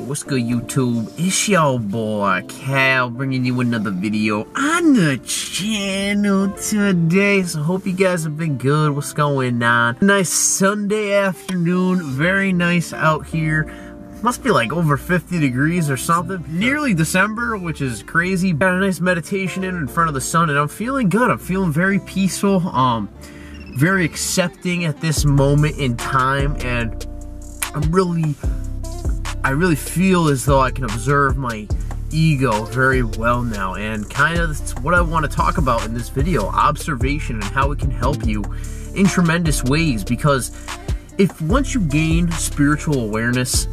What's good, YouTube? It's your boy Cal bringing you another video on the channel today. So hope you guys have been good. What's going on? Nice Sunday afternoon, very nice out here. Must be like over 50 degrees or something. Nearly December, which is crazy. Got a nice meditation in front of the sun, and I'm feeling good. I'm feeling very peaceful, very accepting at this moment in time, and I really feel as though I can observe my ego very well now, and kind of that's what I want to talk about in this video, observation and how it can help you in tremendous ways. Because if once you gain spiritual awareness,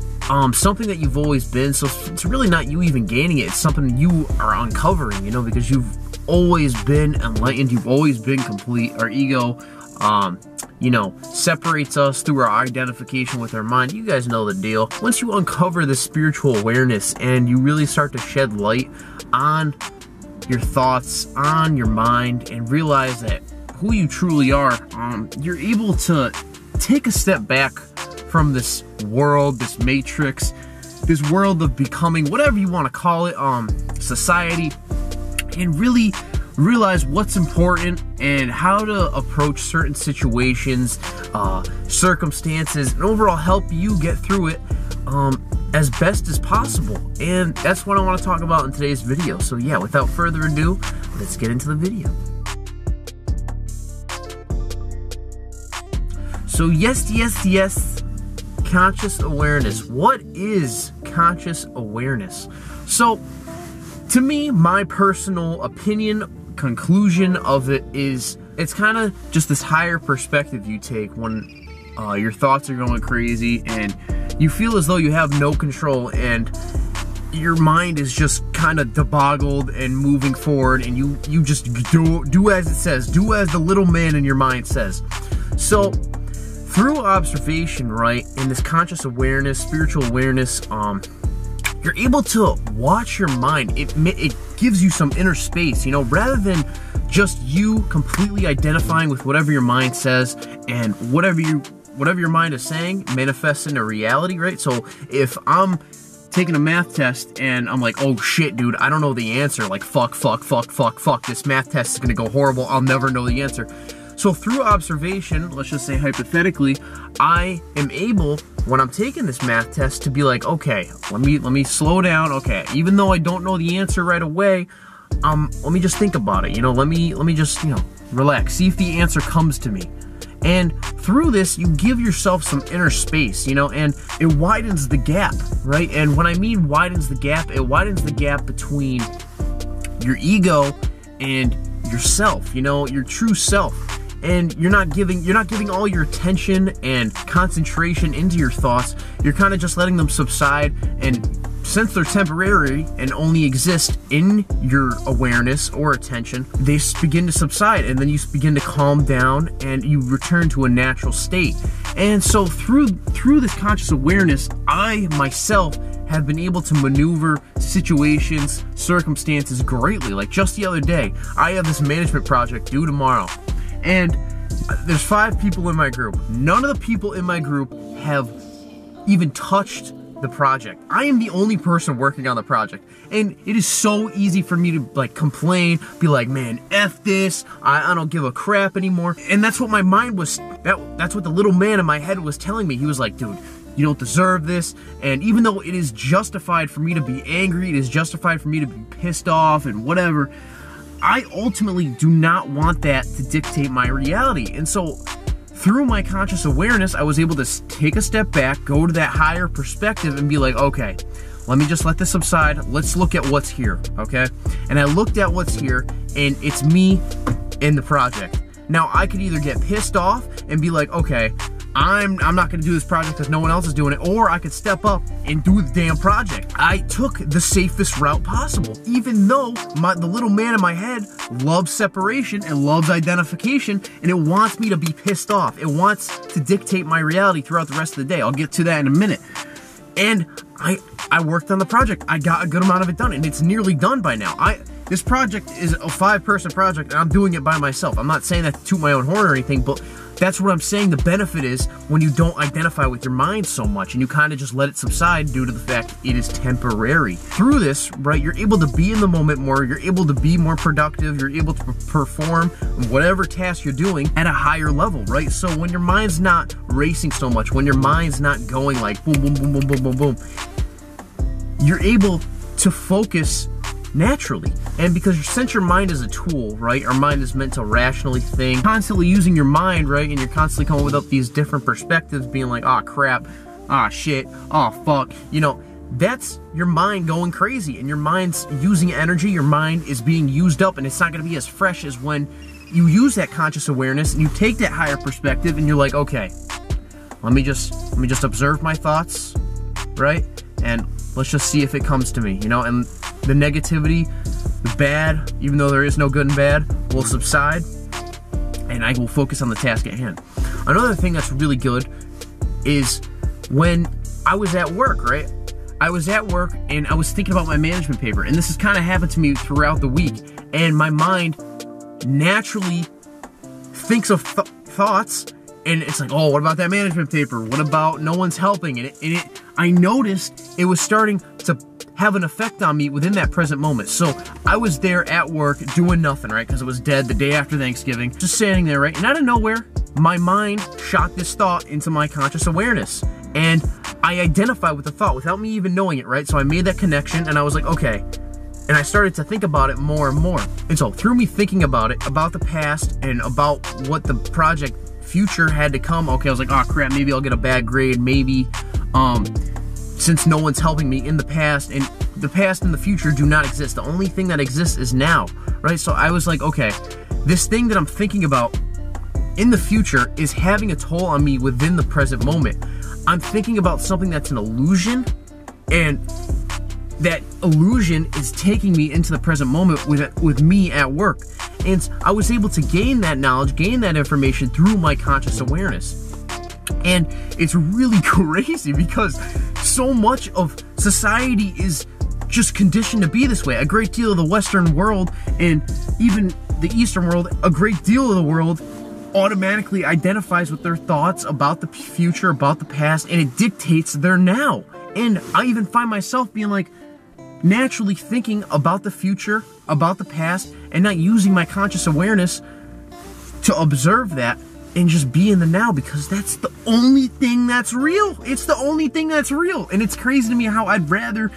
something that you've always been, so it's really not you even gaining it, it's something you are uncovering, you know, because you've always been enlightened, you've always been complete. Our ego, you know, separates us through our identification with our mind. You guys know the deal. Once you uncover this spiritual awareness and you really start to shed light on your thoughts, on your mind, and realize that who you truly are, you're able to take a step back from this world, this matrix, this world of becoming, whatever you want to call it, society, and really realize what's important and how to approach certain situations, circumstances, and overall help you get through it as best as possible. And that's what I want to talk about in today's video. So yeah, without further ado, let's get into the video. So yes, conscious awareness. What is conscious awareness? So to me, my personal opinion, conclusion of it is, it's kind of just this higher perspective you take when your thoughts are going crazy and you feel as though you have no control and your mind is just kind of deboggled and moving forward, and you just do as it says, do as the little man in your mind says. So through observation, right, and this conscious awareness, spiritual awareness, you're able to watch your mind. It gives you some inner space, you know, rather than just you completely identifying with whatever your mind says and whatever your mind is saying manifests into reality, right? So if I'm taking a math test and I'm like, oh shit, dude, I don't know the answer, like fuck, this math test is gonna go horrible, I'll never know the answer. So through observation, let's just say hypothetically, I am able, when I'm taking this math test, to be like, okay, let me slow down. Okay, even though I don't know the answer right away, let me just think about it. You know, let me just, you know, relax, see if the answer comes to me. And through this, you give yourself some inner space, you know, and it widens the gap, right? And when I mean widens the gap, it widens the gap between your ego and yourself, you know, your true self. And you're not giving all your attention and concentration into your thoughts. You're kind of just letting them subside, and since they're temporary and only exist in your awareness or attention, they begin to subside, and then you begin to calm down and you return to a natural state. And so through this conscious awareness, I myself have been able to maneuver situations, circumstances greatly. Like just the other day, I have this management project due tomorrow, and there's 5 people in my group. None of the people in my group have even touched the project. I am the only person working on the project, and it is so easy for me to like complain, be like, man, F this, I don't give a crap anymore. And that's what my mind was, that's what the little man in my head was telling me. He was like, dude, you don't deserve this. And even though it is justified for me to be angry, it is justified for me to be pissed off and whatever, I ultimately do not want that to dictate my reality. And so through my conscious awareness, I was able to take a step back, go to that higher perspective and be like, okay, let me just let this subside. Let's look at what's here, okay? And I looked at what's here, and it's me in the project. Now, I could either get pissed off and be like, okay, I'm not going to do this project because no one else is doing it, or I could step up and do the damn project. I took the safest route possible, even though the little man in my head loves separation and loves identification, and it wants me to be pissed off. It wants to dictate my reality throughout the rest of the day. I'll get to that in a minute. And I worked on the project. I got a good amount of it done, and it's nearly done by now. This project is a 5-person project, and I'm doing it by myself. I'm not saying that to toot my own horn or anything, but that's what I'm saying. The benefit is when you don't identify with your mind so much and you kind of just let it subside due to the fact it is temporary. Through this, right, you're able to be in the moment more, you're able to be more productive, you're able to perform whatever task you're doing at a higher level, right? So when your mind's not racing so much, when your mind's not going like boom, boom, boom, boom, boom, boom, boom, you're able to focus naturally. And because since your mind is a tool, right, our mind is meant to rationally think, constantly using your mind, right, and you're constantly coming with up these different perspectives, being like, oh crap, oh shit, oh fuck, you know, that's your mind going crazy, and your mind's using energy, your mind is being used up, and it's not going to be as fresh as when you use that conscious awareness and you take that higher perspective and you're like, okay, let me just observe my thoughts, right, and let's just see if it comes to me, you know, and the negativity, the bad, even though there is no good and bad, will subside, and I will focus on the task at hand. Another thing that's really good is when I was at work, right? I was at work and I was thinking about my management paper, and this has kind of happened to me throughout the week, and my mind naturally thinks of thoughts, and it's like, oh, what about that management paper? What about no one's helping? And I noticed it was starting to have an effect on me within that present moment. So I was there at work doing nothing, right? Because it was dead the day after Thanksgiving, just standing there, right? And out of nowhere, my mind shot this thought into my conscious awareness, and I identified with the thought without me even knowing it, right? So I made that connection, and I was like, okay. And I started to think about it more and more. And so through me thinking about it, about the past and about what the project future had to come, okay, I was like, oh crap, maybe I'll get a bad grade, maybe, since no one's helping me in the past, and the past and the future do not exist. The only thing that exists is now, right? So I was like, okay, this thing that I'm thinking about in the future is having a toll on me within the present moment. I'm thinking about something that's an illusion, and that illusion is taking me into the present moment with me at work. And I was able to gain that knowledge, gain that information through my conscious awareness. And it's really crazy because so much of society is just conditioned to be this way. A great deal of the Western world, and even the Eastern world, a great deal of the world automatically identifies with their thoughts about the future, about the past, and it dictates their now. And I even find myself being like, naturally thinking about the future, about the past, and not using my conscious awareness to observe that and just be in the now, because that's the only thing that's real. It's the only thing that's real. And it's crazy to me how I'd rather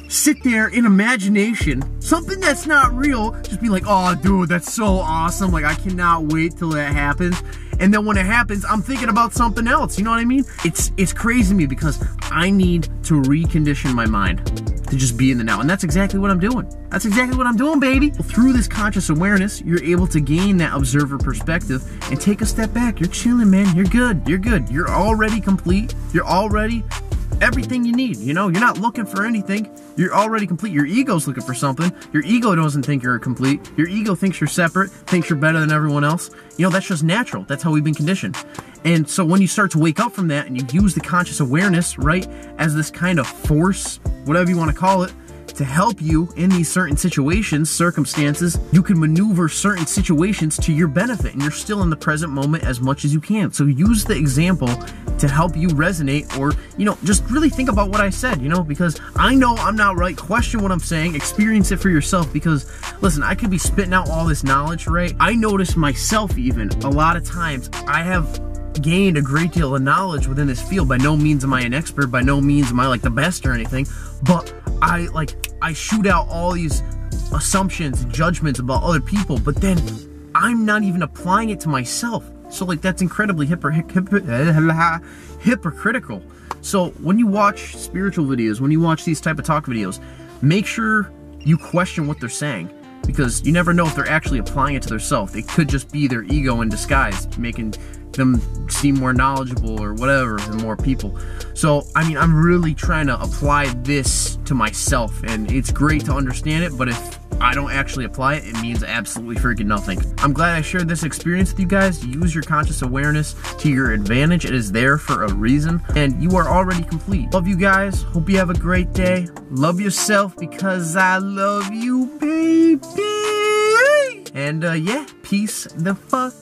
sit there in imagination, something that's not real, just be like, oh dude, that's so awesome, like I cannot wait till that happens. And then when it happens, I'm thinking about something else, you know what I mean? It's crazy to me because I need to recondition my mind to just be in the now. And that's exactly what I'm doing. That's exactly what I'm doing, baby. Through this conscious awareness, you're able to gain that observer perspective and take a step back. You're chilling, man. You're good. You're good. You're already complete. You're already everything you need, you know? You're not looking for anything. You're already complete. Your ego's looking for something. Your ego doesn't think you're complete. Your ego thinks you're separate, thinks you're better than everyone else. You know, that's just natural. That's how we've been conditioned. And so when you start to wake up from that and you use the conscious awareness, right, as this kind of force, whatever you want to call it, to help you in these certain situations, circumstances, you can maneuver certain situations to your benefit, and you're still in the present moment as much as you can. So use the example to help you resonate, or, you know, just really think about what I said, you know, because I know I'm not right. Question what I'm saying, experience it for yourself, because listen, I could be spitting out all this knowledge, right? I notice myself even a lot of times I have gained a great deal of knowledge within this field. By no means am I an expert, by no means am I like the best or anything, but I shoot out all these assumptions and judgments about other people, but then I'm not even applying it to myself. So like, that's incredibly hypocritical. So when you watch spiritual videos, when you watch these type of talk videos, make sure you question what they're saying, because you never know if they're actually applying it to themselves. It could just be their ego in disguise, making them seem more knowledgeable or whatever than more people. So I mean, I'm really trying to apply this to myself, and it's great to understand it, but if I don't actually apply it, it means absolutely freaking nothing. I'm glad I shared this experience with you guys. Use your conscious awareness to your advantage. It is there for a reason, and you are already complete. Love you guys. Hope you have a great day. Love yourself, because I love you, baby. And yeah, peace the fuck